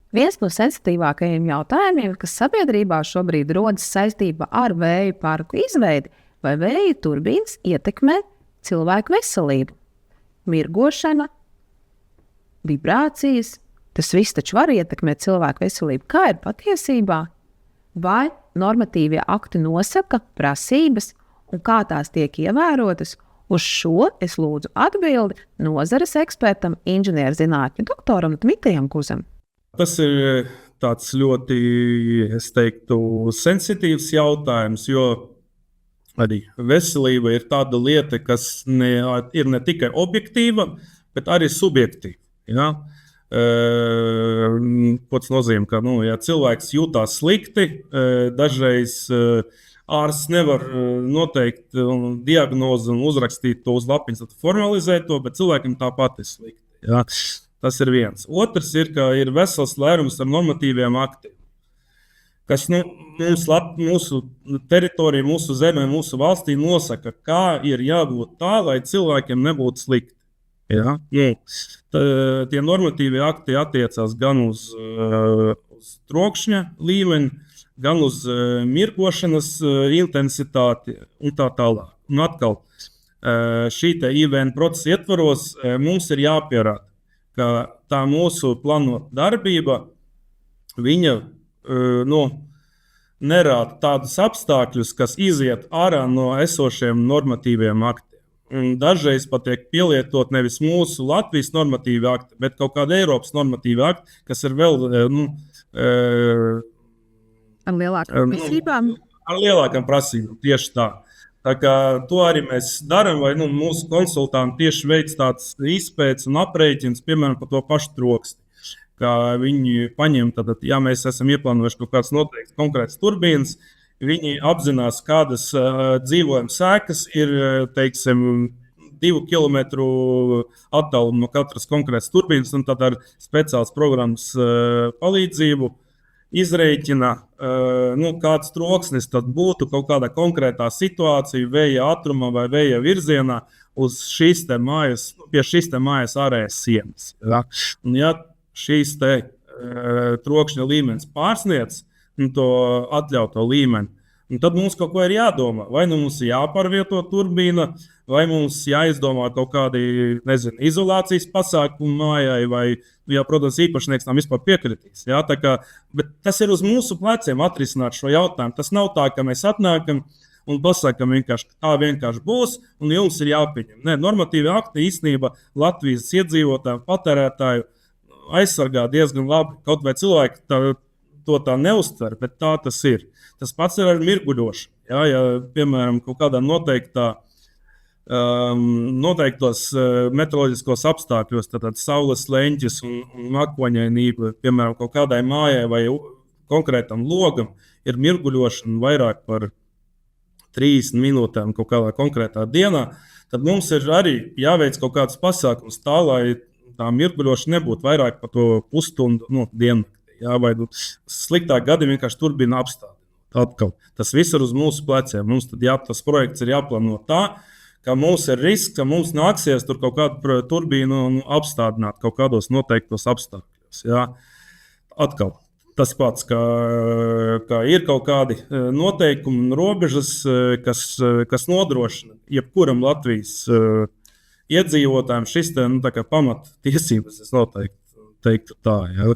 Viens no sensitīvākajiem jautājumiem, kas sabiedrībā šobrīd rodas saistībā ar vēja parku izveidi, vai vēja turbīnas ietekmē cilvēku veselību. Mirgošana, vibrācijas, tas viss taču var ietekmēt cilvēku veselību. Kā ir patiesībā? Vai normatīvie akti nosaka prasības un kā tās tiek ievērotas? Uz šo es lūdzu atbildi nozares ekspertam, inženierzinātņu doktoram Dmitrijam Kuzam. Tas ir tāds ļoti, es teiktu, sensitīvs jautājums, jo arī veselība ir tāda lieta, kas ir ne tikai objektīva, bet arī subjektīva. Ja? Ko tas nozīmē, ka ja cilvēks jūtās slikti, dažreiz ārsts nevar noteikt diagnozi un uzrakstīt to uz lapiņas, tad formalizēt to, bet cilvēkam tāpat ir slikti. Ja? Tas ir viens. Otrs ir, ka ir vesels lērums ar normatīviem aktiem, kas mūsu teritorija, mūsu zemē, mūsu valstī nosaka, kā ir jābūt tā, lai cilvēkiem nebūtu slikti. Ja? Tie normatīvie akti attiecās gan uz trokšņa līmeni, gan uz mirkošanas intensitāti un tā tālāk. Un atkal, šī IVN procesa ietvaros mums ir jāpierāda, ka tā mūsu plānota darbība, viņa nerāda tādus apstākļus, kas iziet ārā no esošiem normatīviem aktiem. Un dažreiz pat tiek pielietot nevis mūsu Latvijas normatīvi akti, bet kaut kāda Eiropas normatīvi akti, kas ir vēl ar lielākām prasībām. Ar lielākām prasībām, tieši tā. Tā kā to arī mēs darām, vai mūsu konsultanti tieši veic tāds izpētes un aprēķins, piemēram, par to pašu troksni. Kā viņi paņem, tad, ja mēs esam ieplānojuši kaut kāds noteikts konkrēts turbīnas, viņi apzinās, kādas dzīvojuma sēkas ir, teiksim, 2 kilometru attālumu no katras konkrētas turbīnas, un tad ar speciāls programmas palīdzību izreikina, kāds troksnis tad būtu kaut kādā konkrētā situācija, vēja ātrumā vai vēja virzienā uz šīs te mājas, pie šīs te mājas ārējas sienas. Ja? Un ja šīs te trokšņa līmenis pārsniedz to atļauto līmeni, un tad mums kaut ko ir jādomā. Vai mums ir jāpārvieto turbīna, vai mums jāizdomā kaut kādi, izolācijas pasākumi mājai, vai, protams, īpašnieks tam vispār piekritīs. Ja? Bet tas ir uz mūsu pleciem atrisināt šo jautājumu. Tas nav tā, ka mēs atnākam un pasakam vienkārši, tā vienkārši būs, un jums ir jāpieņem. Nē, normatīvi akti īstenībā Latvijas iedzīvotāju, patērētāju aizsargā diezgan labi. Kaut vai cilvēki to tā neuztver, bet tā tas ir. Tas pats ir ar mirguļošanu. Ja, piemēram, kaut kādā noteiktos meteoroloģiskos apstākļos, tad saules leņķis un mākoņainība, piemēram, kaut kādai mājai vai konkrētam logam ir mirguļošana vairāk par 30 minūtēm kaut kādā konkrētā dienā, tad mums ir arī jāveic kaut kāds pasākums tā, lai tā mirguļošana nebūtu vairāk par to pusstundu diennakti. Ja, vai sliktāk gadījumā vienkārši turbīna apstādina. Atkal, tas viss ir uz mūsu pleciem. Mums tad tas projekts ir jāplāno tā, ka mums ir risks, ka mums nāksies tur kaut kādu turbīnu apstādināt kaut kādos noteiktos apstākļos. Ja. Atkal, tas pats, ka ir kaut kādi noteikumi un robežas, kas nodrošina jebkuram Latvijas iedzīvotājiem šis pamattiesības, es noteikti teiktu tā. Ja.